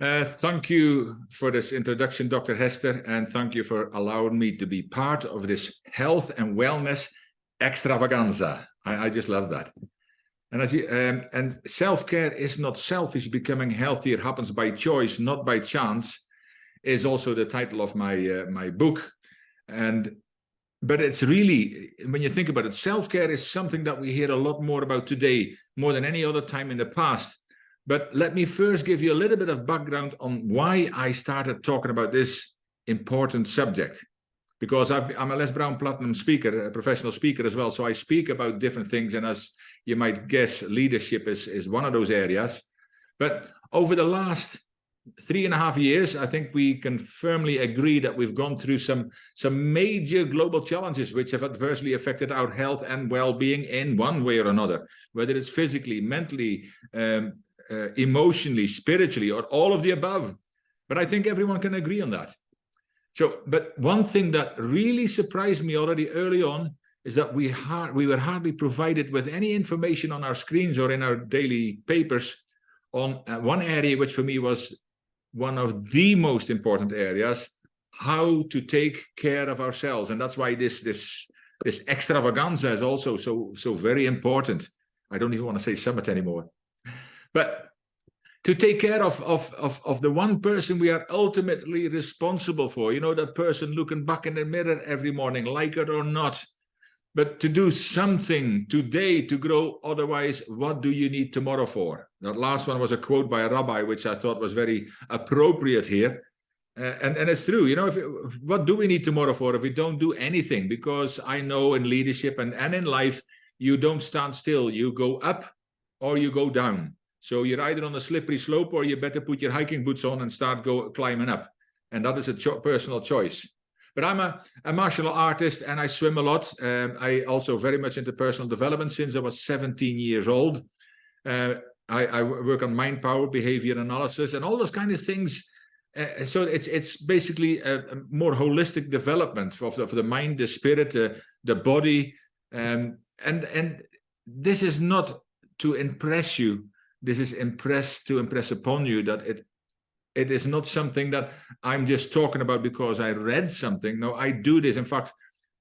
Thank you for this introduction, Dr. Hester, and thank you for allowing me to be part of this health and wellness extravaganza. I just love that. And self-care is not selfish. Becoming healthier happens by choice, not by chance, is also the title of my book. But it's really, when you think about it, self-care is something that we hear a lot more about today, more than any other time in the past. But let me first give you a little bit of background on why I started talking about this important subject. Because I'm a Les Brown Platinum speaker, a professional speaker as well. So I speak about different things. And as you might guess, leadership is one of those areas. But over the last 3.5 years, I think we can firmly agree that we've gone through some major global challenges which have adversely affected our health and well-being in one way or another, whether it's physically, mentally, emotionally, spiritually, or all of the above. But I think everyone can agree on that. But one thing that really surprised me already early on is that we were hardly provided with any information on our screens or in our daily papers on one area which for me was one of the most important areas, how to take care of ourselves. And that's why this extravaganza is also so very important. I don't even want to say summit anymore. But to take care of the one person we are ultimately responsible for, that person looking back in the mirror every morning, like it or not, but to do something today to grow. Otherwise, what do you need tomorrow for? That last one was a quote by a rabbi, which I thought was very appropriate here. And it's true, what do we need tomorrow for if we don't do anything? Because I know in leadership and in life, you don't stand still. You go up or you go down. So you're either on a slippery slope or you better put your hiking boots on and start climbing up. And that is a personal choice. But I'm a martial artist and I swim a lot. I also very much into personal development since I was 17 years old. I work on mind power, behavior analysis, and all those kind of things. So it's basically a more holistic development of the mind, the spirit, the body. And this is not to impress you. This is to impress upon you that it is not something that I'm just talking about because I read something. No, I do this. In fact,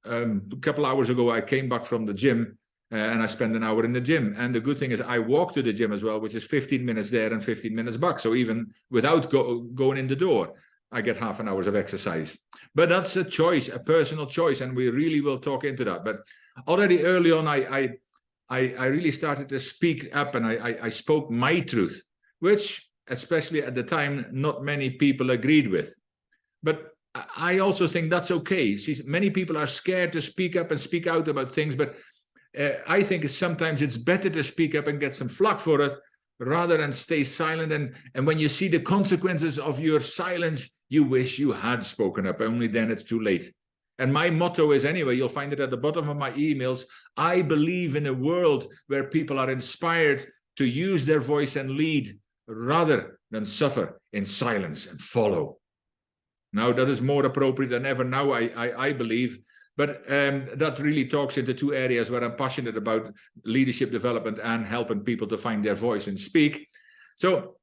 a couple hours ago, I came back from the gym and I spent an hour in the gym. And the good thing is I walk to the gym as well, which is 15 minutes there and 15 minutes back. So even without going in the door, I get half an hour of exercise. But that's a choice, a personal choice. And we really will talk into that. But already early on, I really started to speak up and I spoke my truth, which especially at the time, not many people agreed with. But I also think that's okay. See, many people are scared to speak up and speak out about things, but I think sometimes it's better to speak up and get some flack for it rather than stay silent. And when you see the consequences of your silence, you wish you had spoken up, only then it's too late. And my motto is, anyway, you'll find it at the bottom of my emails, I believe in a world where people are inspired to use their voice and lead rather than suffer in silence and follow. Now, that is more appropriate than ever now, I believe. But that really talks into two areas where I'm passionate about leadership development and helping people to find their voice and speak. So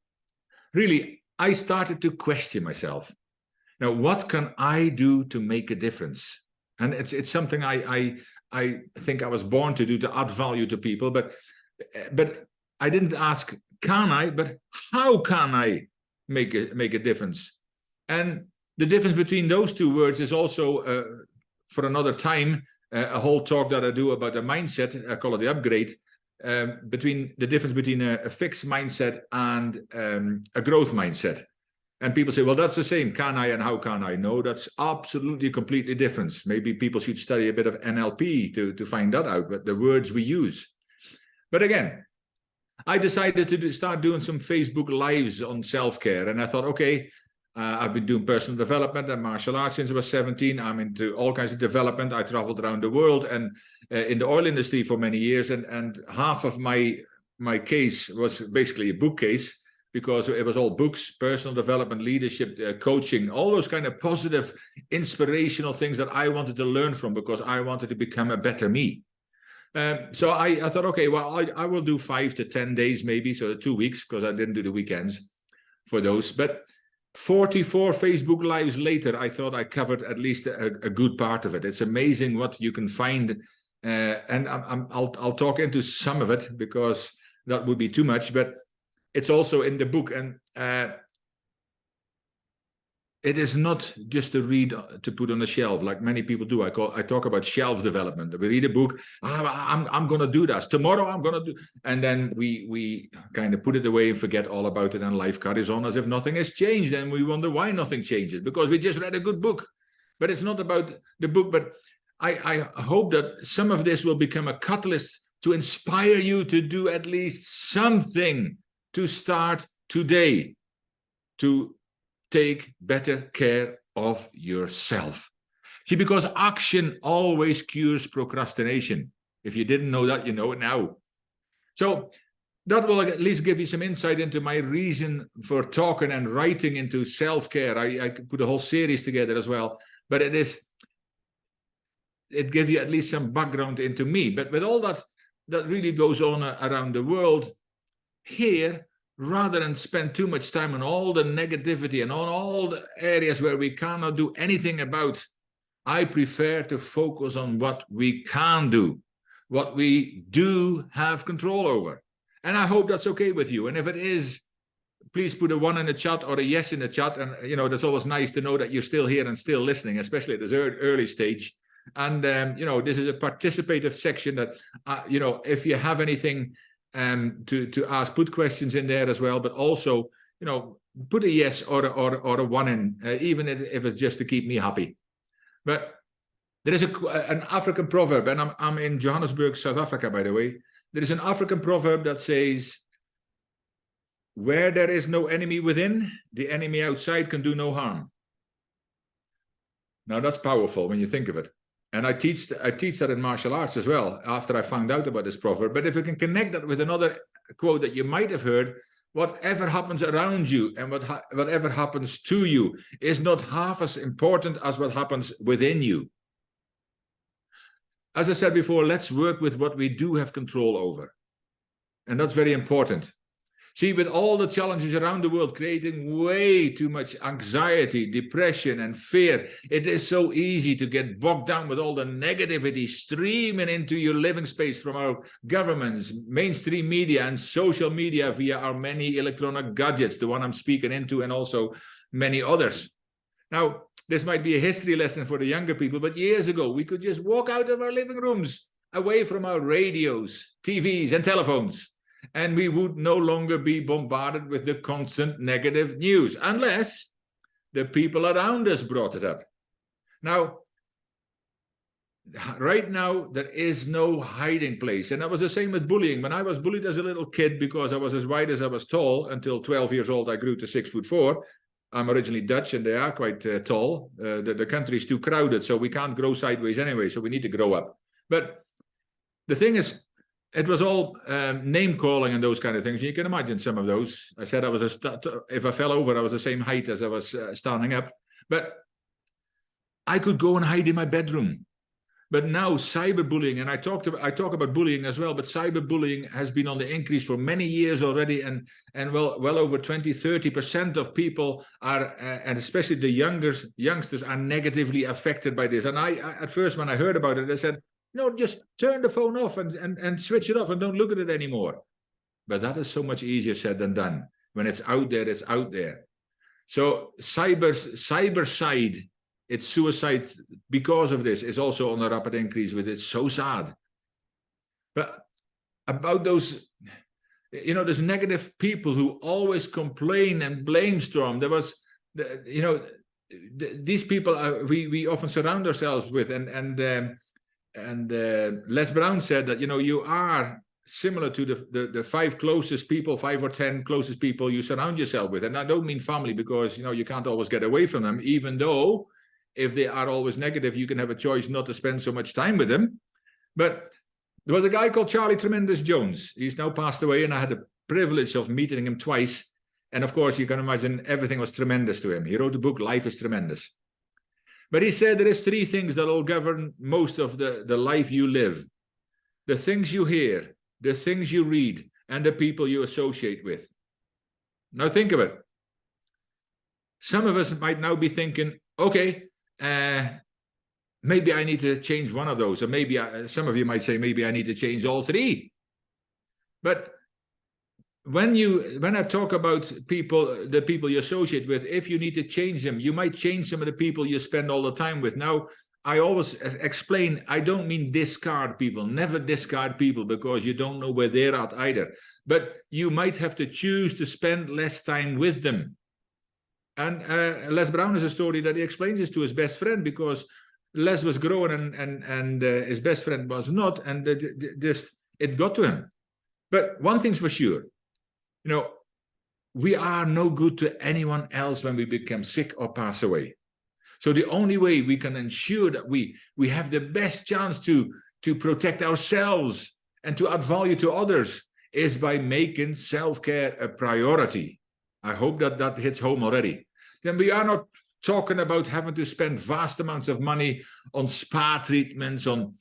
really, I started to question myself. Now, what can I do to make a difference? And it's something I think I was born to do, to add value to people. But I didn't ask, can I? But how can I make a difference? And the difference between those two words is also, for another time, a whole talk that I do about a mindset. I call it the upgrade. Between the difference between a fixed mindset and a growth mindset. And people say, well, that's the same. Can I and how can I? No, that's absolutely completely different. Maybe people should study a bit of NLP to find that out, but the words we use. But again, I decided to start doing some Facebook Lives on self-care. And I thought, okay, I've been doing personal development and martial arts since I was 17. I'm into all kinds of development. I traveled around the world and in the oil industry for many years. And half of my case was basically a bookcase, because it was all books, personal development, leadership, coaching, all those kind of positive, inspirational things that I wanted to learn from because I wanted to become a better me. So I thought, okay, well, I will do 5 to 10 days maybe, so 2 weeks, because I didn't do the weekends, for those. But 44 Facebook Lives later, I thought I covered at least a good part of it. It's amazing what you can find. And I'll talk into some of it because that would be too much, but it's also in the book. And it is not just a read to put on the shelf like many people do. I talk about shelf development. We read a book. I'm going to do this tomorrow. I'm going to do, and then we kind of put it away and forget all about it. And life carries on as if nothing has changed. And we wonder why nothing changes, because we just read a good book. But it's not about the book. But I hope that some of this will become a catalyst to inspire you to do at least something to start today to take better care of yourself. See, because action always cures procrastination. If you didn't know that, you know it now. So that will at least give you some insight into my reason for talking and writing into self-care. I could put a whole series together as well, but it gives you at least some background into me. But with all that really goes on around the world, here, rather than spend too much time on all the negativity and on all the areas where we cannot do anything about, I prefer to focus on what we can do, what we do have control over. And I hope that's okay with you. And if it is, please put a 1 in the chat or a yes in the chat. And, that's always nice to know that you're still here and still listening, especially at this early stage. And, this is a participative section that, if you have anything to ask, put questions in there as well, but also, put a yes or a 1 in, even if it's just to keep me happy. But there is an African proverb, and I'm in Johannesburg, South Africa, by the way. There is an African proverb that says, where there is no enemy within, the enemy outside can do no harm. Now that's powerful when you think of it. And I teach that in martial arts as well, after I found out about this proverb. But if you can connect that with another quote that you might have heard, whatever happens around you and whatever happens to you is not half as important as what happens within you. As I said before, let's work with what we do have control over. And that's very important. See, with all the challenges around the world creating way too much anxiety, depression, and fear, it is so easy to get bogged down with all the negativity streaming into your living space from our governments, mainstream media, and social media via our many electronic gadgets, the one I'm speaking into, and also many others. Now, this might be a history lesson for the younger people, but years ago, we could just walk out of our living rooms, away from our radios, TVs, and telephones. And we would no longer be bombarded with the constant negative news, unless the people around us brought it up. Now, right now, there is no hiding place. And that was the same with bullying. When I was bullied as a little kid because I was as wide as I was tall, until 12 years old, I grew to 6'4". I'm originally Dutch, and they are quite tall. The country is too crowded, so we can't grow sideways anyway, so we need to grow up. But the thing is, it was all name calling and those kind of things. You can imagine some of those. I said if I fell over, I was the same height as I was standing up. But I could go and hide in my bedroom. But now cyberbullying, and I talk about bullying as well, but cyberbullying has been on the increase for many years already, and well over 20-30% of people are, and especially the youngsters are negatively affected by this. And I at first, when I heard about it, I said, no, just turn the phone off and switch it off and don't look at it anymore. But that is so much easier said than done. When it's out there, it's out there. So cyber side, its suicide because of this is also on a rapid increase with it. It's so sad. But about those, there's negative people who always complain and blame storm. There was, these people we often surround ourselves with, and Les Brown said that, you are similar to the 5 closest people, 5 or 10 closest people you surround yourself with. And I don't mean family, because, you can't always get away from them, even though if they are always negative, you can have a choice not to spend so much time with them. But there was a guy called Charlie Tremendous Jones. He's now passed away, and I had the privilege of meeting him twice. And of course, you can imagine everything was tremendous to him. He wrote the book, Life is Tremendous. But he said there is 3 things that will govern most of the life you live. The things you hear, the things you read, and the people you associate with. Now think of it. Some of us might now be thinking, okay, maybe I need to change one of those, or maybe some of you might say, maybe I need to change all three. But when I talk about people, the people you associate with, if you need to change them, you might change some of the people you spend all the time with. Now, I always explain, I don't mean discard people, never discard people, because you don't know where they're at either. But you might have to choose to spend less time with them. And Les Brown has a story that he explains this to his best friend, because Les was growing and his best friend was not, and it got to him. But one thing's for sure, we are no good to anyone else when we become sick or pass away. So the only way we can ensure that we have the best chance to protect ourselves and to add value to others is by making self-care a priority. I hope that hits home already. Then we are not talking about having to spend vast amounts of money on spa treatments, on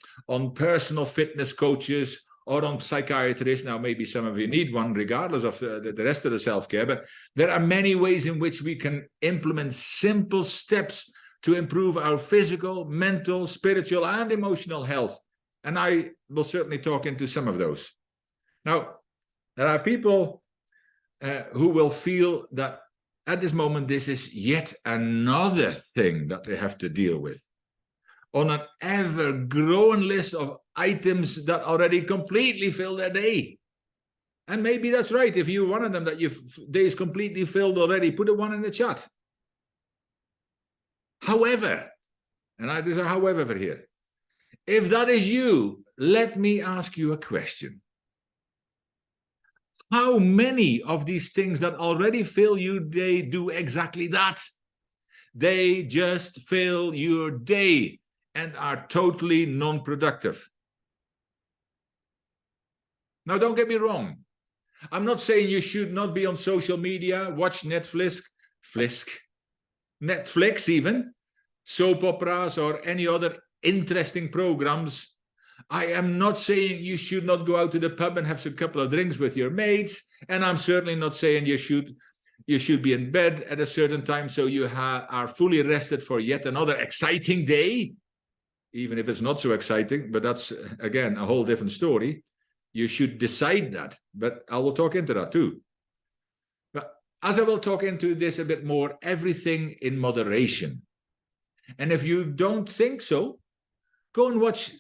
personal fitness coaches, or on psychiatrists. Now, maybe some of you need one, regardless of the rest of the self-care, but there are many ways in which we can implement simple steps to improve our physical, mental, spiritual, and emotional health. And I will certainly talk into some of those. Now, there are people who will feel that at this moment, this is yet another thing that they have to deal with on an ever-growing list of items that already completely fill their day. And maybe that's right. If you're one of them that your day is completely filled already, put a 1 in the chat. However, and there's a however over here, if that is you, let me ask you a question. How many of these things that already fill your day do exactly that? They just fill your day and are totally non-productive. Now, don't get me wrong. I'm not saying you should not be on social media, watch Netflix even, soap operas, or any other interesting programs. I am not saying you should not go out to the pub and have a couple of drinks with your mates, and I'm certainly not saying you should be in bed at a certain time so you are fully rested for yet another exciting day, even if it's not so exciting, but that's, again, a whole different story. You should decide that, but I will talk into that too. But as I will talk into this a bit more, everything in moderation. And if you don't think so, go and watch.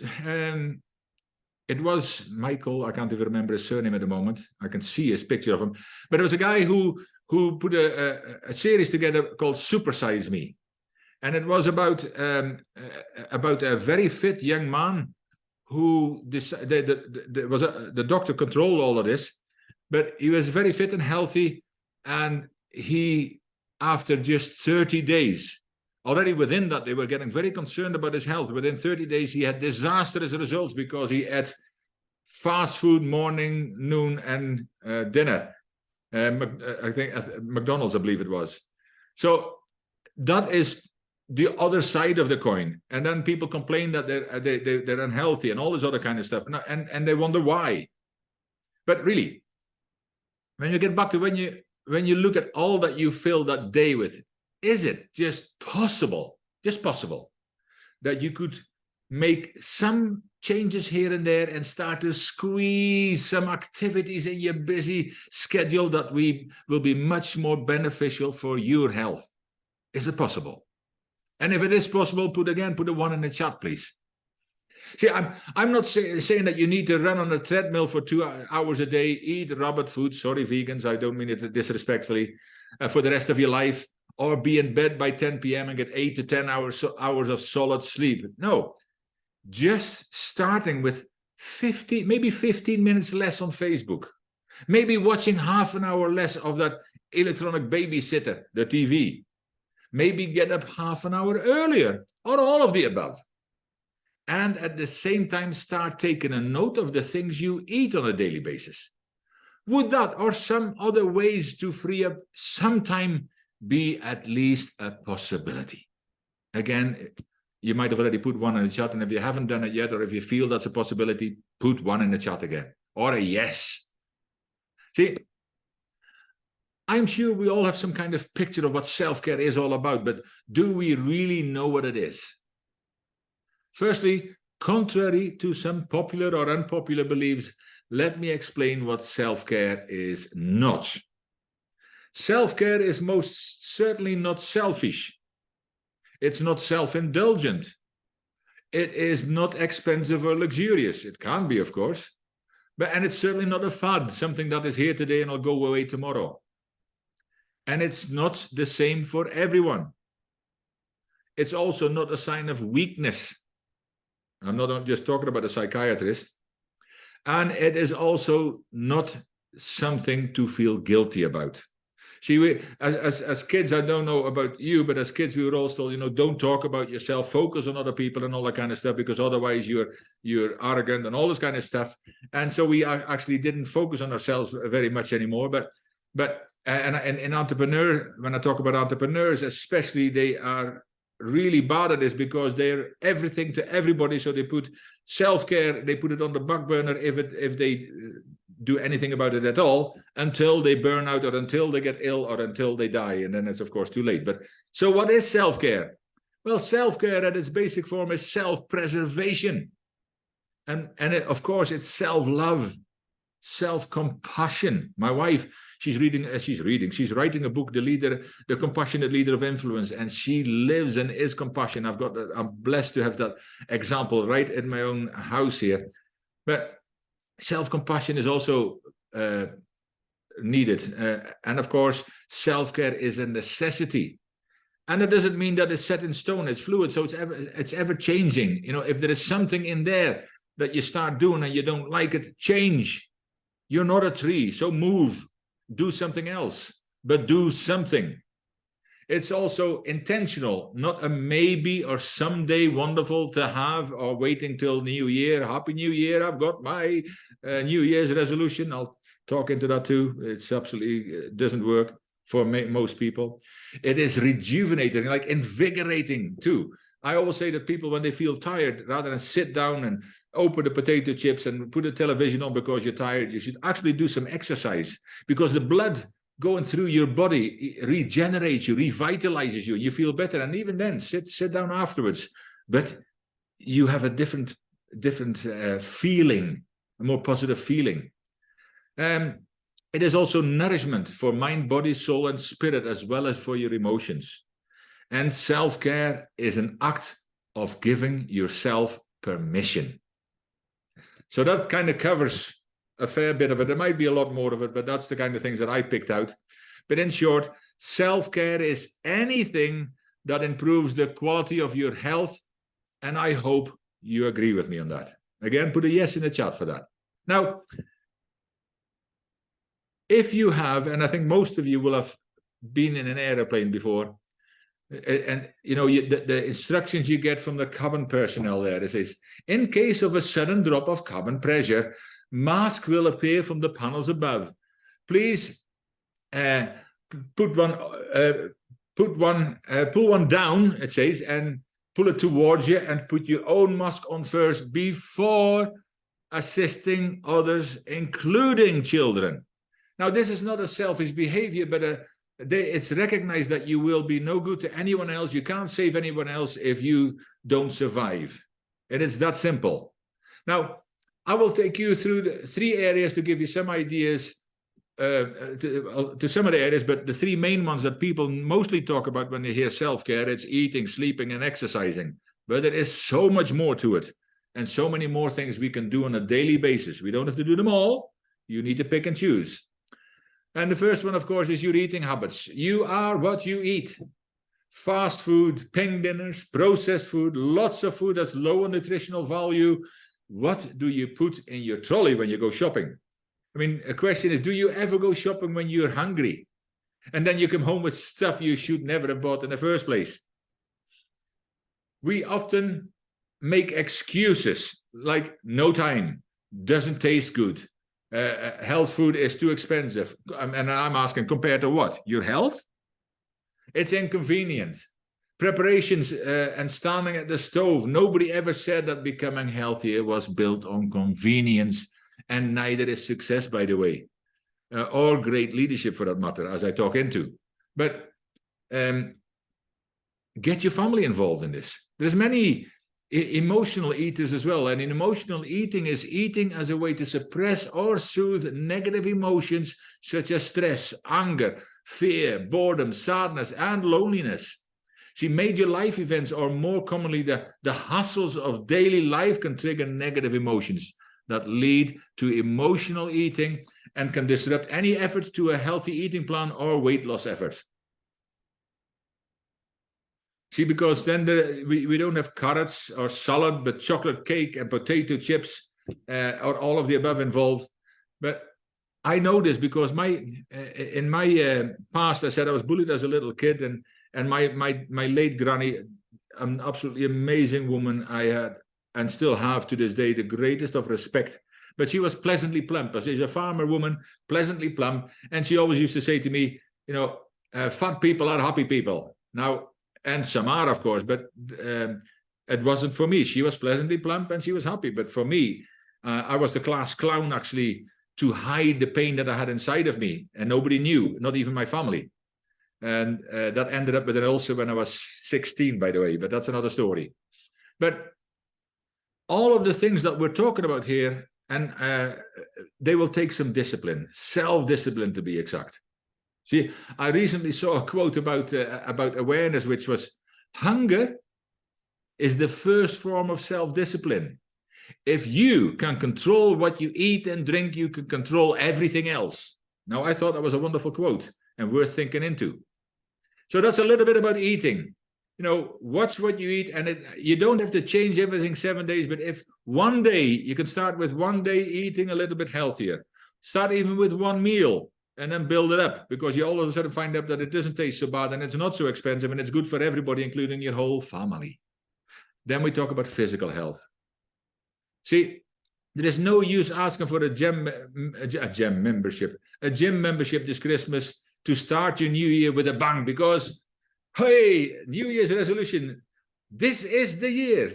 It was Michael, I can't even remember his surname at the moment. I can see his picture of him. But it was a guy who put a series together called Super Size Me. And it was about a very fit young man who decided the doctor controlled all of this, but he was very fit and healthy. And he, after just 30 days, already within that, they were getting very concerned about his health. Within 30 days, he had disastrous results because he ate fast food morning, noon, and dinner. I think McDonald's, I believe it was. So that is the other side of the coin. And then people complain that they're unhealthy and all this other kind of stuff. And they wonder why. But really, when you get back to when you look at all that you fill that day with, is it just possible that you could make some changes here and there and start to squeeze some activities in your busy schedule that will be much more beneficial for your health? Is it possible? And if it is possible, put a 1 in the chat, please. See, I'm not saying that you need to run on a treadmill for 2 hours a day, eat robot food, sorry vegans, I don't mean it disrespectfully, for the rest of your life, or be in bed by 10 p.m. and get 8 to 10 hours of solid sleep. No, just starting with 15 minutes less on Facebook, maybe watching half an hour less of that electronic babysitter, the TV, maybe get up half an hour earlier, or all of the above. And at the same time, start taking a note of the things you eat on a daily basis. Would that or some other ways to free up some time be at least a possibility? Again, you might have already put 1 in the chat, and if you haven't done it yet, or if you feel that's a possibility, put 1 in the chat again, or a yes. See, I'm sure we all have some kind of picture of what self-care is all about, but do we really know what it is? Firstly, contrary to some popular or unpopular beliefs, let me explain what self-care is not. Self-care is most certainly not selfish. It's not self-indulgent. It is not expensive or luxurious. It can be, of course, and it's certainly not a fad, something that is here today and will go away tomorrow. And it's not the same for everyone. It's also not a sign of weakness. I'm not just talking about a psychiatrist. And it is also not something to feel guilty about. See, as kids, I don't know about you, but as kids, we were always told, don't talk about yourself, focus on other people and all that kind of stuff, because otherwise you're arrogant and all this kind of stuff. And so we actually didn't focus on ourselves very much anymore. But in entrepreneur, when I talk about entrepreneurs, especially, they are really bad at this because they're everything to everybody. So they put self-care, they put it on the back burner if they do anything about it at all, until they burn out or until they get ill or until they die. And then it's, of course, too late. But so what is self-care? Well, self-care at its basic form is self-preservation. And of course, it's self-love, self-compassion. My wife, she's writing a book, The Compassionate Leader of Influence, and she lives and is compassion. I'm blessed to have that example right in my own house here. But self-compassion is also needed. And of course, self-care is a necessity. And it doesn't mean that it's set in stone, it's fluid, so it's ever changing. If there is something in there that you start doing and you don't like it, change. You're not a tree, so move. Do something else, but do something. It's also intentional, not a maybe or someday wonderful to have or waiting till New Year. Happy New Year, I've got my New Year's resolution. I'll talk into that too. It's absolutely doesn't work for most people. It is rejuvenating, like invigorating too. I always say that people, when they feel tired, rather than sit down and open the potato chips and put the television on because you're tired, you should actually do some exercise, because the blood going through your body regenerates you, revitalizes you, and you feel better. And even then, sit down afterwards, but you have a different feeling, a more positive feeling. It is also nourishment for mind, body, soul, and spirit, as well as for your emotions. And self-care is an act of giving yourself permission. So that kind of covers a fair bit of it. There might be a lot more of it, but that's the kind of things that I picked out. But in short, self-care is anything that improves the quality of your health. And I hope you agree with me on that. Again, put a yes in the chat for that. Now, if you have, and I think most of you will have been in an airplane before, and the instructions you get from the cabin personnel there, it says, in case of a sudden drop of cabin pressure, mask will appear from the panels above. Please pull one down, it says, and pull it towards you, and put your own mask on first before assisting others, including children. Now, this is not a selfish behavior, but it's recognized that you will be no good to anyone else. You can't save anyone else if you don't survive. And it's that simple. Now, I will take you through the 3 areas to give you some ideas to some of the areas, but the 3 main ones that people mostly talk about when they hear self-care, it's eating, sleeping, and exercising. But there is so much more to it, and so many more things we can do on a daily basis. We don't have to do them all. You need to pick and choose. And the first one, of course, is your eating habits. You are what you eat. Fast food, pink dinners, processed food, lots of food that's low in nutritional value. What do you put in your trolley when you go shopping? I mean, a question is, do you ever go shopping when you're hungry? And then you come home with stuff you should never have bought in the first place. We often make excuses like no time, doesn't taste good. Health food is too expensive. And I'm asking, compared to what? Your health? It's inconvenient. Preparations and standing at the stove. Nobody ever said that becoming healthier was built on convenience, and neither is success, by the way. or great leadership for that matter, as I talk into. But get your family involved in this. There's many emotional eaters as well, and in emotional eating is eating as a way to suppress or soothe negative emotions such as stress, anger, fear, boredom, sadness, and loneliness. See, major life events, or more commonly the hassles of daily life, can trigger negative emotions that lead to emotional eating and can disrupt any effort to a healthy eating plan or weight loss effort. See, because then we don't have carrots or salad, but chocolate cake and potato chips, or all of the above involved. But I know this because in my past, I said I was bullied as a little kid, and my late granny, an absolutely amazing woman, I had and still have to this day the greatest of respect. But she was pleasantly plump. She's a farmer woman, pleasantly plump, and she always used to say to me, fat people are happy people. Now, and some are, of course, but it wasn't for me. She was pleasantly plump and she was happy. But for me, I was the class clown, actually, to hide the pain that I had inside of me. And nobody knew, not even my family. And that ended up with an ulcer when I was 16, by the way. But that's another story. But all of the things that we're talking about here, and they will take some discipline, self-discipline to be exact. See, I recently saw a quote about awareness, which was, hunger is the first form of self-discipline. If you can control what you eat and drink, you can control everything else. Now, I thought that was a wonderful quote and worth thinking into. So that's a little bit about eating. Watch what you eat, and you don't have to change everything 7 days, but if one day, you can start with one day eating a little bit healthier. Start even with one meal. And then build it up, because you all of a sudden find out that it doesn't taste so bad and it's not so expensive and it's good for everybody, including your whole family. Then we talk about physical health. See, there is no use asking for a gym membership this Christmas to start your new year with a bang, because, hey, New Year's resolution, this is the year,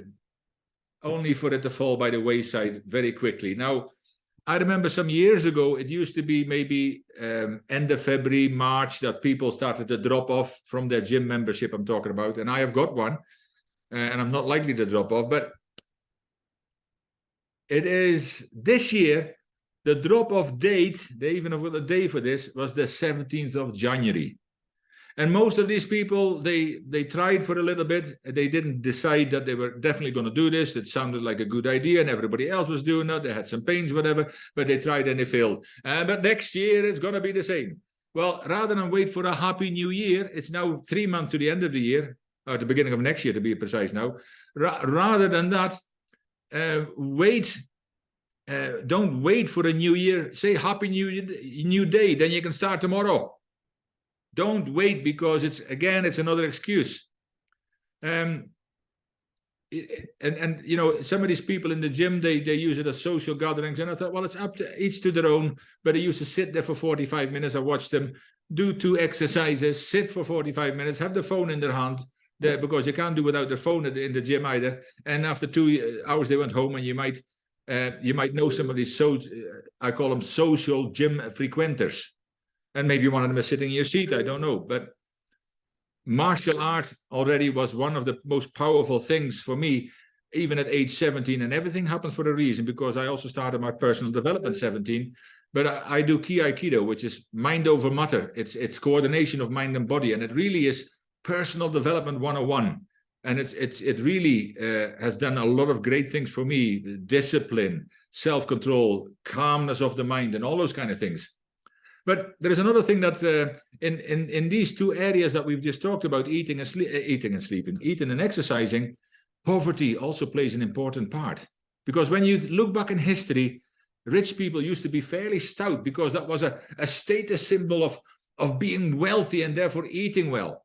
only for it to fall by the wayside very quickly. Now, I remember some years ago, it used to be maybe end of February, March, that people started to drop off from their gym membership I'm talking about. And I have got one, and I'm not likely to drop off. But it is this year, the drop-off date, they even have got a day for this, was the 17th of January. And most of these people, they tried for a little bit. They didn't decide that they were definitely going to do this. It sounded like a good idea, and everybody else was doing that. They had some pains, whatever, but they tried and they failed. But next year, it's going to be the same. Well, rather than wait for a happy new year, it's now 3 months to the end of the year, or the beginning of next year, to be precise now. Rather than that, don't wait for a new year. Say happy new day, then you can start tomorrow. Don't wait, because it's another excuse. And some of these people in the gym, they use it as social gatherings. And I thought, well, it's up to each to their own. But they used to sit there for 45 minutes. I watched them do 2 exercises, sit for 45 minutes, have the phone in their hand, because you can't do without their phone in the gym either. And after 2 hours, they went home. And you might know some of these, I call them social gym frequenters. And maybe one of them is sitting in your seat, I don't know. But martial art already was one of the most powerful things for me, even at age 17. And everything happens for a reason, because I also started my personal development 17. But I do Ki Aikido, which is mind over matter. It's coordination of mind and body. And it really is personal development 101. And it really has done a lot of great things for me. Discipline, self-control, calmness of the mind, and all those kind of things. But there is another thing that in these 2 areas that we've just talked about, eating and sleeping, eating and exercising, poverty also plays an important part. Because when you look back in history, rich people used to be fairly stout, because that was a status symbol of being wealthy and therefore eating well.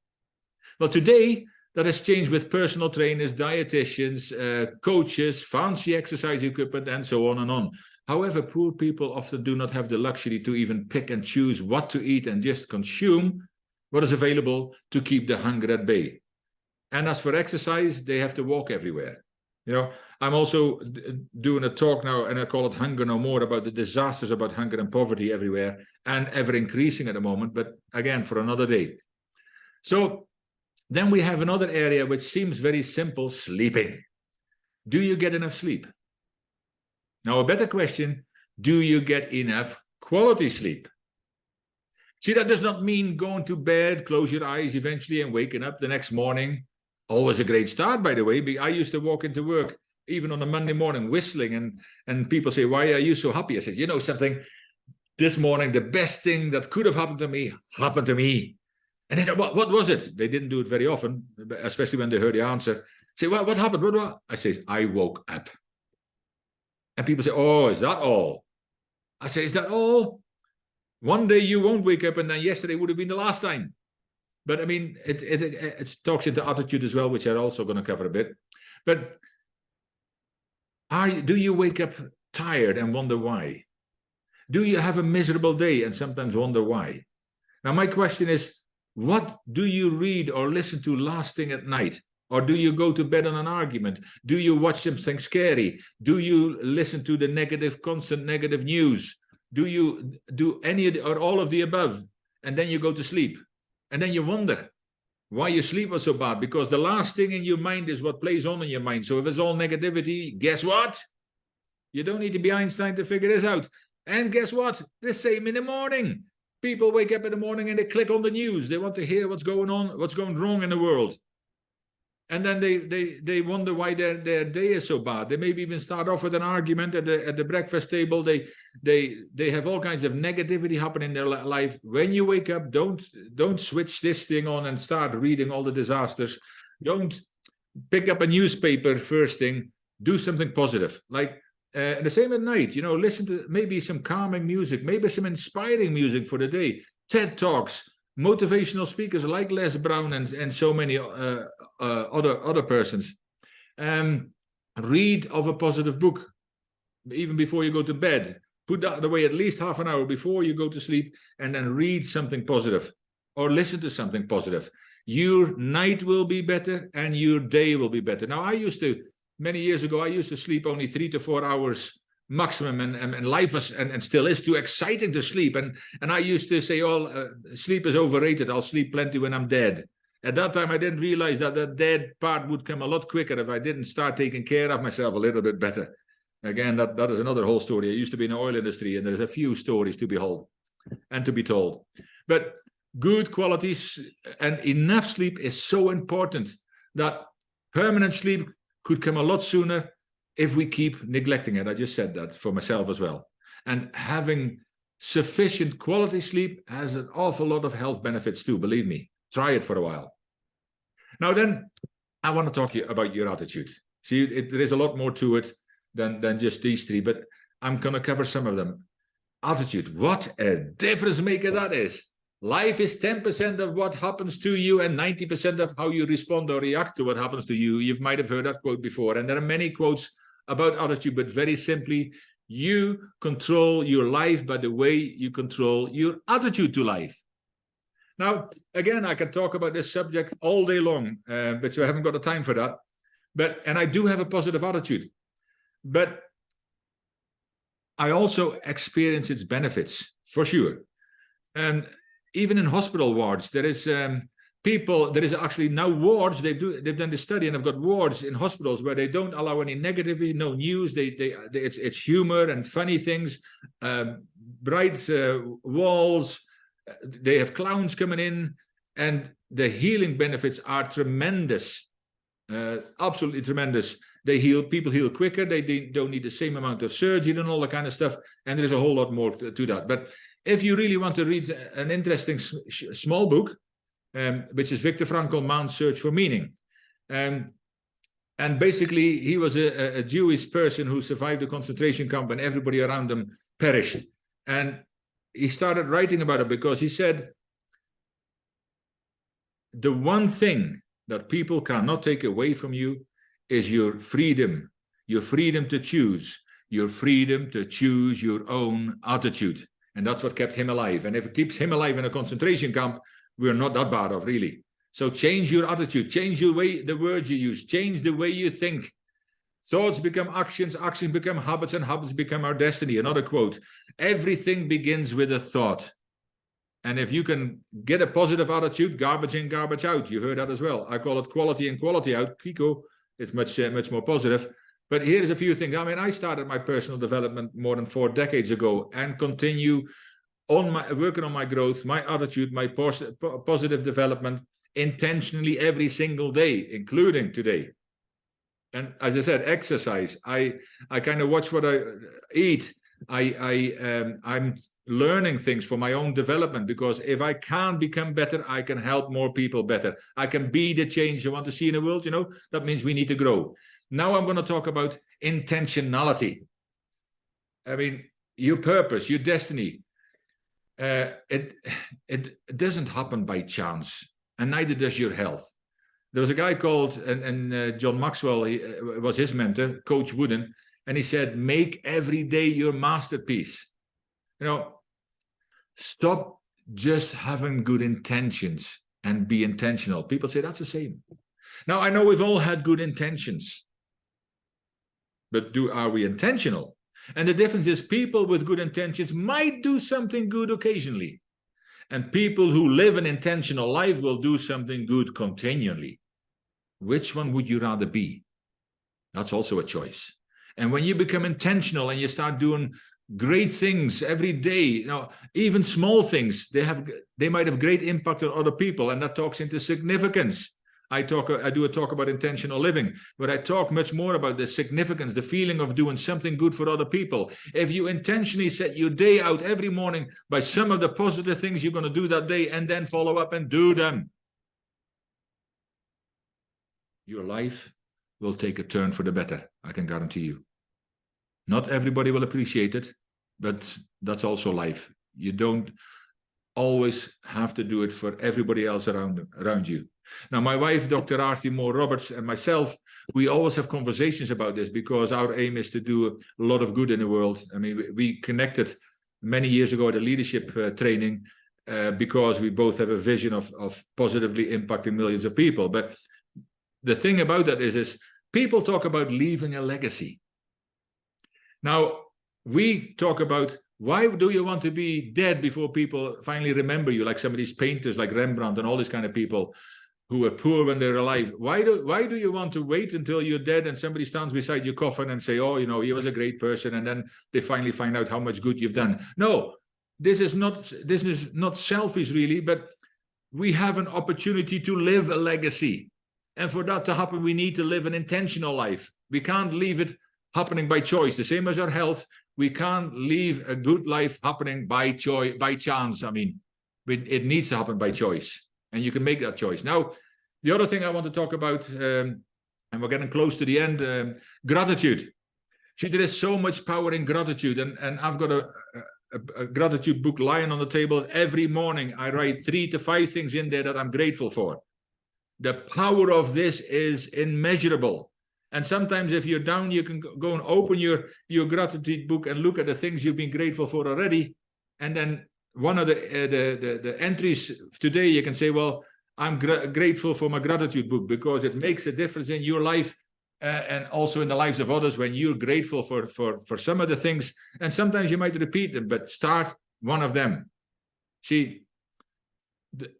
Well, today, that has changed with personal trainers, dietitians, coaches, fancy exercise equipment, and so on and on. However, poor people often do not have the luxury to even pick and choose what to eat and just consume what is available to keep the hunger at bay. And as for exercise, they have to walk everywhere. You know, I'm also doing a talk now, and I call it Hunger No More, about the disasters about hunger and poverty everywhere, and ever increasing at the moment, but again, for another day. So then we have another area which seems very simple: sleeping. Do you get enough sleep? Now, a better question: do you get enough quality sleep? See, that does not mean going to bed, close your eyes eventually, and waking up the next morning. Always a great start, by the way. I used to walk into work, even on a Monday morning, whistling, and people say, "Why are you so happy?" I said, "You know something? This morning, the best thing that could have happened to me happened to me." And they said, "What was it?" They didn't do it very often, especially when they heard the answer. Say, "What happened? What?" I say, "I woke up." And people say, "Oh, is that all?" I say, "Is that all? One day you won't wake up, and then yesterday would have been the last time." But I mean, it talks into attitude as well, which I'm also going to cover a bit. But do you wake up tired and wonder why? Do you have a miserable day and sometimes wonder why? Now, my question is, what do you read or listen to last thing at night? Or do you go to bed on an argument? Do you watch something scary? Do you listen to the constant negative news? Do you do any or all of the above? And then you go to sleep. And then you wonder why your sleep was so bad, because the last thing in your mind is what plays on in your mind. So if it's all negativity, guess what? You don't need to be Einstein to figure this out. And guess what? The same in the morning. People wake up in the morning and they click on the news. They want to hear what's going on, what's going wrong in the world. And then they wonder why their day is so bad. They maybe even start off with an argument at the breakfast table. They have all kinds of negativity happen in their life. When you wake up, don't switch this thing on and start reading all the disasters. Don't pick up a newspaper first thing. Do something positive. Like the same at night. You know, listen to maybe some calming music, maybe some inspiring music for the day. TED Talks. Motivational speakers like Les Brown and so many other persons. Read of a positive book, even before you go to bed. Put that away at least half an hour before you go to sleep, and then read something positive or listen to something positive. Your night will be better and your day will be better. Now, many years ago, I used to sleep only 3 to 4 hours maximum, and life was and still is too exciting to sleep, and I used to say, sleep is overrated. I'll sleep plenty when I'm dead. At that time, I didn't realize that the dead part would come a lot quicker if I didn't start taking care of myself a little bit better. Again, that is another whole story. I used to be in the oil industry, and there's a few stories to behold and to be told. But good qualities and enough sleep is so important that permanent sleep could come a lot sooner if we keep neglecting it. I just said that for myself as well. And having sufficient quality sleep has an awful lot of health benefits too, believe me. Try it for a while. Now then, I want to talk to you about your attitude. See, there is a lot more to it than just these three, but I'm going to cover some of them. Attitude, what a difference maker that is. Life is 10% of what happens to you and 90% of how you respond or react to what happens to you. You might have heard that quote before, and there are many quotes about attitude, but very simply, you control your life by the way you control your attitude to life. Now, again, I can talk about this subject all day long, but I haven't got the time for that. And I do have a positive attitude, but I also experience its benefits for sure. And even in hospital wards, there is actually now wards. They've done the study and have got wards in hospitals where they don't allow any negativity, no news. It's humor and funny things, bright walls. They have clowns coming in, and the healing benefits are tremendous, absolutely tremendous. People heal quicker. They don't need the same amount of surgery and all that kind of stuff. And there's a whole lot more to that. But if you really want to read an interesting small book, which is Viktor Frankl, Man's Search for Meaning. And basically, he was a Jewish person who survived the concentration camp and everybody around him perished. And he started writing about it because he said, the one thing that people cannot take away from you is your freedom to choose, your freedom to choose your own attitude. And that's what kept him alive. And if it keeps him alive in a concentration camp, we're not that bad off, really. So change your attitude, change the words you use, change the way you think. Thoughts become actions, actions become habits, and habits become our destiny. Another quote, everything begins with a thought. And if you can get a positive attitude, garbage in, garbage out. You heard that as well. I call it quality in, quality out. Kiko, it's much more positive. But here's a few things. I mean, I started my personal development more than 4 decades ago and continue working on my growth, my attitude, my positive development intentionally every single day, including today. And as I said, exercise. I kind of watch what I eat. I'm learning things for my own development, because if I can become better, I can help more people better. I can be the change you want to see in the world. You know, that means we need to grow. Now I'm going to talk about intentionality. I mean, your purpose, your destiny. It doesn't happen by chance, and neither does your health. There was a guy called, and John Maxwell, he was his mentor, Coach Wooden, and he said, make every day your masterpiece. You know, stop just having good intentions and be intentional. People say that's the same. Now, I know we've all had good intentions, but are we intentional? And the difference is people with good intentions might do something good occasionally. And people who live an intentional life will do something good continually. Which one would you rather be? That's also a choice. And when you become intentional and you start doing great things every day, you know, even small things, they might have great impact on other people, and that talks into significance. I do a talk about intentional living, but I talk much more about the significance, the feeling of doing something good for other people. If you intentionally set your day out every morning by some of the positive things you're going to do that day, and then follow up and do them, your life will take a turn for the better. I can guarantee you. Not everybody will appreciate it, but that's also life. You don't always have to do it for everybody else around you. Now, my wife, Dr. Arthur Moore Roberts, and myself, we always have conversations about this, because our aim is to do a lot of good in the world. I mean, we connected many years ago at a leadership training because we both have a vision of positively impacting millions of people. But the thing about that is people talk about leaving a legacy. Now, we talk about, why do you want to be dead before people finally remember you, like some of these painters like Rembrandt and all these kind of people who were poor when they were alive? Why do you want to wait until you're dead and somebody stands beside your coffin and say, oh, you know, he was a great person, and then they finally find out how much good you've done? No, this is not selfish really, but we have an opportunity to live a legacy. And for that to happen, we need to live an intentional life. We can't leave it happening by choice. The same as our health, we can't leave a good life happening by chance. I mean, it needs to happen by choice, and you can make that choice. Now, the other thing I want to talk about, and we're getting close to the end, gratitude. See, there is so much power in gratitude, and I've got a gratitude book lying on the table. Every morning, I write 3 to 5 things in there that I'm grateful for. The power of this is immeasurable. And sometimes if you're down, you can go and open your gratitude book and look at the things you've been grateful for already. And then one of the entries today, you can say, well, I'm grateful for my gratitude book, because it makes a difference in your life and also in the lives of others when you're grateful for some of the things. And sometimes you might repeat them, but start one of them. See,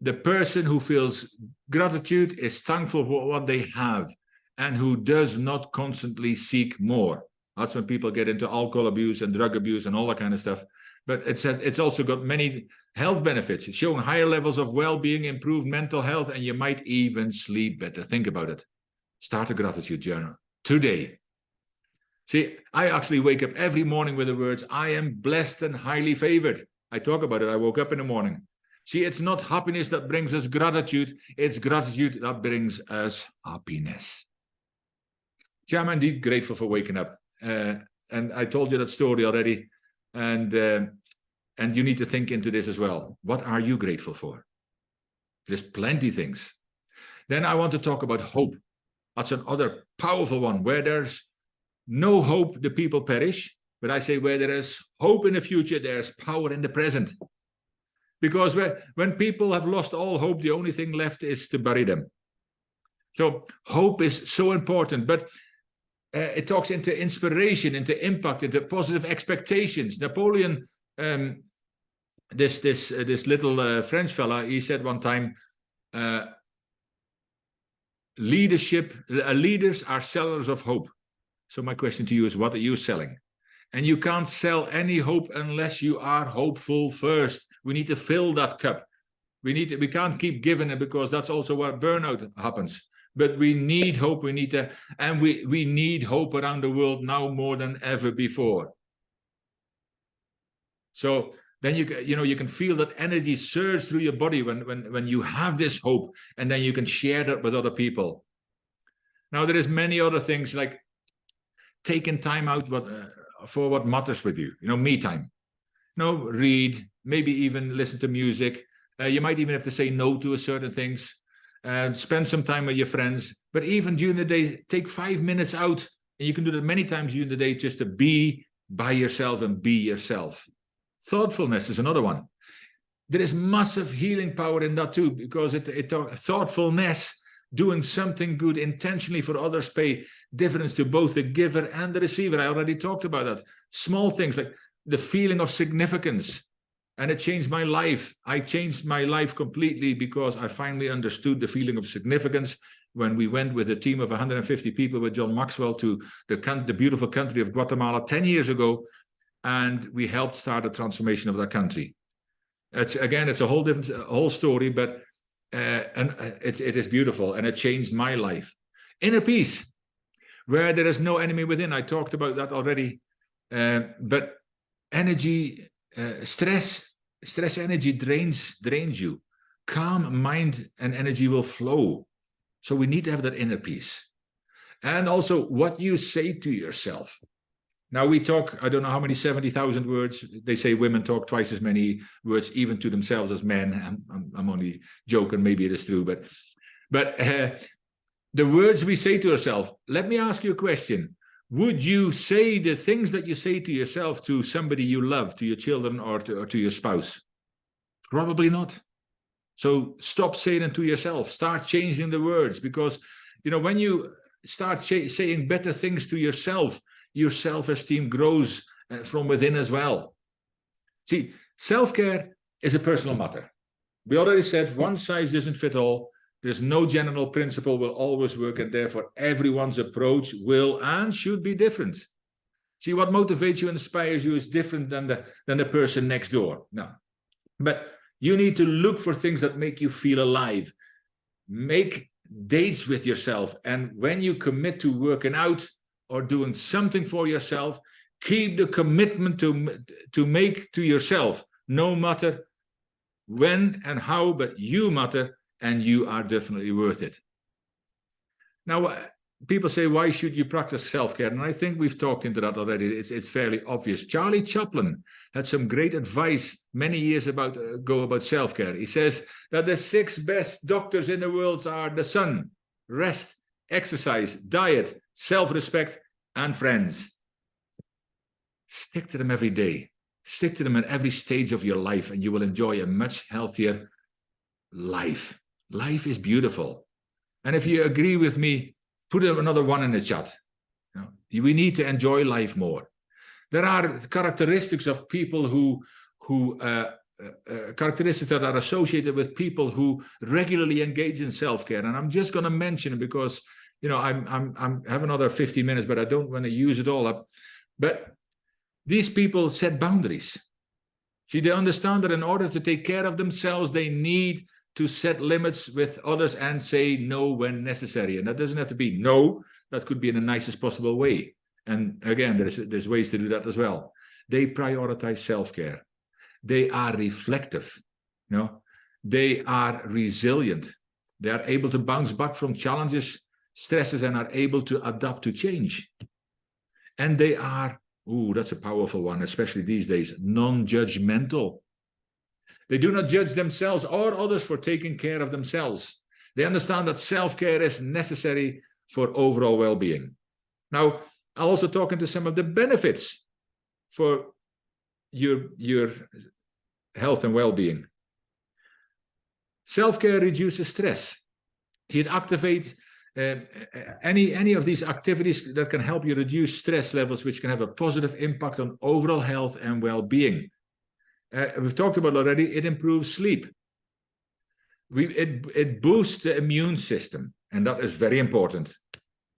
the person who feels gratitude is thankful for what they have, and who does not constantly seek more. That's when people get into alcohol abuse and drug abuse and all that kind of stuff. But it's also got many health benefits. It's showing higher levels of well-being, improved mental health, and you might even sleep better. Think about it. Start a gratitude journal today. See, I actually wake up every morning with the words, I am blessed and highly favored. I talk about it. I woke up in the morning. See, it's not happiness that brings us gratitude. It's gratitude that brings us happiness. See, I'm indeed grateful for waking up. And I told you that story already. And you need to think into this as well. What are you grateful for? There's plenty of things. Then I want to talk about hope. That's another powerful one. Where there's no hope, the people perish. But I say where there is hope in the future, there's power in the present. Because when people have lost all hope, the only thing left is to bury them. So hope is so important. But it talks into inspiration, into impact, into positive expectations. Napoleon, this little French fella, he said one time, leaders are sellers of hope. So my question to you is, what are you selling? And you can't sell any hope unless you are hopeful first. We need to fill that cup. We can't keep giving it, because that's also where burnout happens. But we need hope. We need hope around the world now more than ever before. So then you can feel that energy surge through your body when you have this hope, and then you can share that with other people. Now there is many other things, like taking time out for what matters with you. Me time. Read, maybe even listen to music. You might even have to say no to certain things. Spend some time with your friends. But even during the day, take 5 minutes out, and you can do that many times during the day, just to be by yourself and be yourself. Thoughtfulness is another one. There is massive healing power in that too, because thoughtfulness, doing something good intentionally for others, pay difference to both the giver and the receiver. I already talked about that. Small things like the feeling of significance. And it changed my life. I changed my life completely because I finally understood the feeling of significance when we went with a team of 150 people with John Maxwell to the beautiful country of Guatemala 10 years ago. And we helped start the transformation of that country. It's a whole story, but it is beautiful, and it changed my life. Inner peace, where there is no enemy within. I talked about that already. But energy, stress energy drains you. Calm mind and energy will flow. So we need to have that inner peace. And also what you say to yourself. Now we talk, I don't know how many, 70,000 words. They say women talk twice as many words even to themselves as men. I'm only joking, maybe it is true, but the words we say to ourselves. Let me ask you a question. Would you say the things that you say to yourself to somebody you love, to your children or to your spouse? Probably not. So stop saying it to yourself. Start changing the words, because when you start saying better things to yourself, your self-esteem grows from within as well. See, self-care is a personal matter. We already said one size doesn't fit all. There's no general principle will always work, and therefore everyone's approach will and should be different. See, what motivates you and inspires you is different than the person next door. No, but you need to look for things that make you feel alive. Make dates with yourself, and when you commit to working out or doing something for yourself, keep the commitment to make to yourself, no matter when and how, but you matter, and you are definitely worth it. Now, people say, why should you practice self-care? And I think we've talked into that already. It's fairly obvious. Charlie Chaplin had some great advice many years ago about self-care. He says that the 6 best doctors in the world are the sun, rest, exercise, diet, self-respect, and friends. Stick to them every day. Stick to them at every stage of your life, and you will enjoy a much healthier life. Life is beautiful. And if you agree with me, put another 1 in the chat. We need to enjoy life more. There are characteristics of people characteristics that are associated with people who regularly engage in self-care. And I'm just going to mention it because I have another 15 minutes, but I don't want to use it all up. But these people set boundaries. See, they understand that in order to take care of themselves, they need to set limits with others and say no when necessary. And that doesn't have to be no. That could be in the nicest possible way. And again, there's ways to do that as well. They prioritize self-care. They are reflective. They are resilient. They are able to bounce back from challenges, stresses, and are able to adapt to change. And they are, that's a powerful one, especially these days, non-judgmental. They do not judge themselves or others for taking care of themselves. They understand that self-care is necessary for overall well-being. Now, I'll also talk into some of the benefits for your health and well-being. Self-care reduces stress. It activates any of these activities that can help you reduce stress levels, which can have a positive impact on overall health and well-being. We've talked about already, it improves sleep. It boosts the immune system, and that is very important.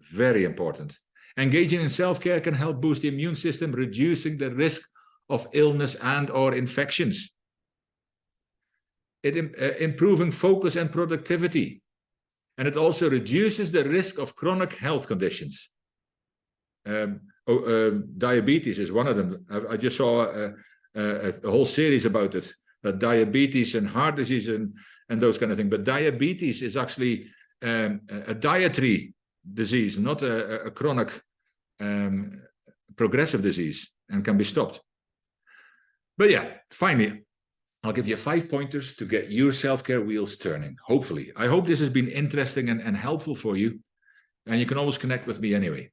Very important. Engaging in self-care can help boost the immune system, reducing the risk of illness and or infections. Improving focus and productivity. And it also reduces the risk of chronic health conditions. Diabetes is one of them. I just saw a whole series about it, diabetes and heart disease and those kind of things. But diabetes is actually a dietary disease, not a chronic progressive disease, and can be stopped. But yeah, finally, I'll give you 5 pointers to get your self-care wheels turning, hopefully. I hope this has been interesting and helpful for you, and you can always connect with me anyway.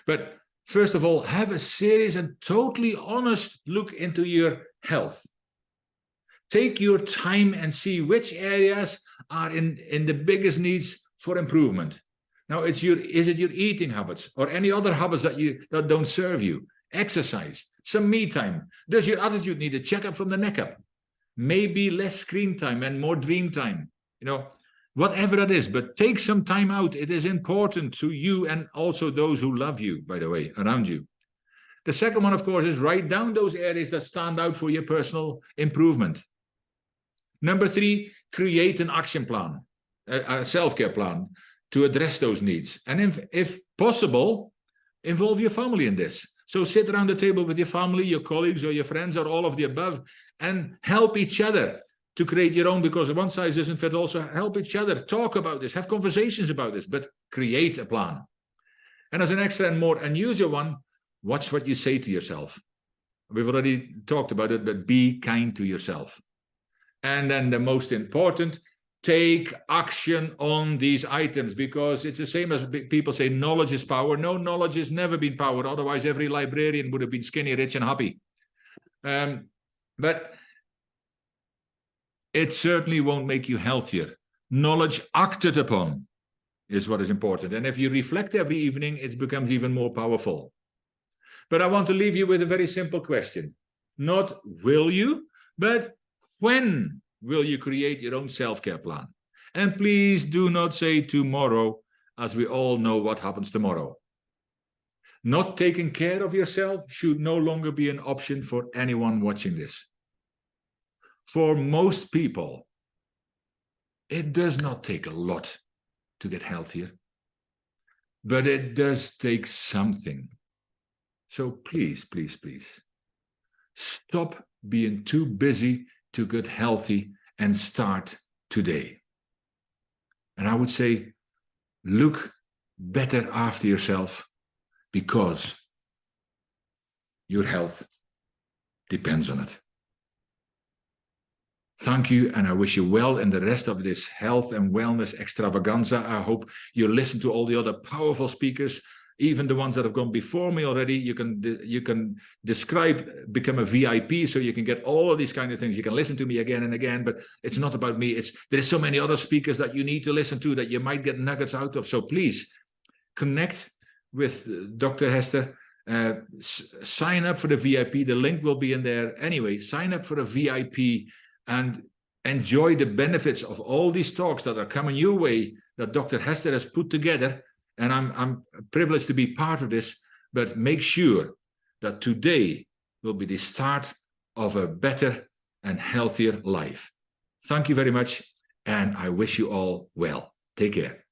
But first of all, have a serious and totally honest look into your health. Take your time and see which areas are in the biggest needs for improvement. Now, is it your eating habits or any other habits that don't serve you? Exercise, some me time. Does your attitude need a checkup from the neck up? Maybe less screen time and more dream time. Whatever it is, but take some time out. It is important to you and also those who love you, by the way, around you. The second one, of course, is write down those areas that stand out for your personal improvement. Number 3, create an action plan, a self-care plan to address those needs. And if possible, involve your family in this. So sit around the table with your family, your colleagues, or your friends, or all of the above, and help each other to create your own, because one size doesn't fit. Also help each other, talk about this, have conversations about this, but create a plan. And as an extra and more unusual one, watch what you say to yourself. We've already talked about it, but be kind to yourself. And then the most important, take action on these items, because it's the same as people say knowledge is power. No, knowledge has never been power. Otherwise, every librarian would have been skinny, rich, and happy. But it certainly won't make you healthier. Knowledge acted upon is what is important. And if you reflect every evening, it becomes even more powerful. But I want to leave you with a very simple question. Not will you, but when will you create your own self-care plan? And please do not say tomorrow, as we all know what happens tomorrow. Not taking care of yourself should no longer be an option for anyone watching this. For most people, it does not take a lot to get healthier, but it does take something. So please, please, please, stop being too busy to get healthy and start today. And I would say, look better after yourself, because your health depends on it. Thank you, and I wish you well in the rest of this health and wellness extravaganza. I hope you listen to all the other powerful speakers, even the ones that have gone before me already. You can become a VIP, so you can get all of these kind of things. You can listen to me again and again, but it's not about me. There's so many other speakers that you need to listen to that you might get nuggets out of. So please connect with Dr. Hester. Sign up for the VIP. The link will be in there. Anyway, sign up for a VIP and enjoy the benefits of all these talks that are coming your way that Dr. Hester has put together. And I'm privileged to be part of this, but make sure that today will be the start of a better and healthier life. Thank you very much, and I wish you all well. Take care.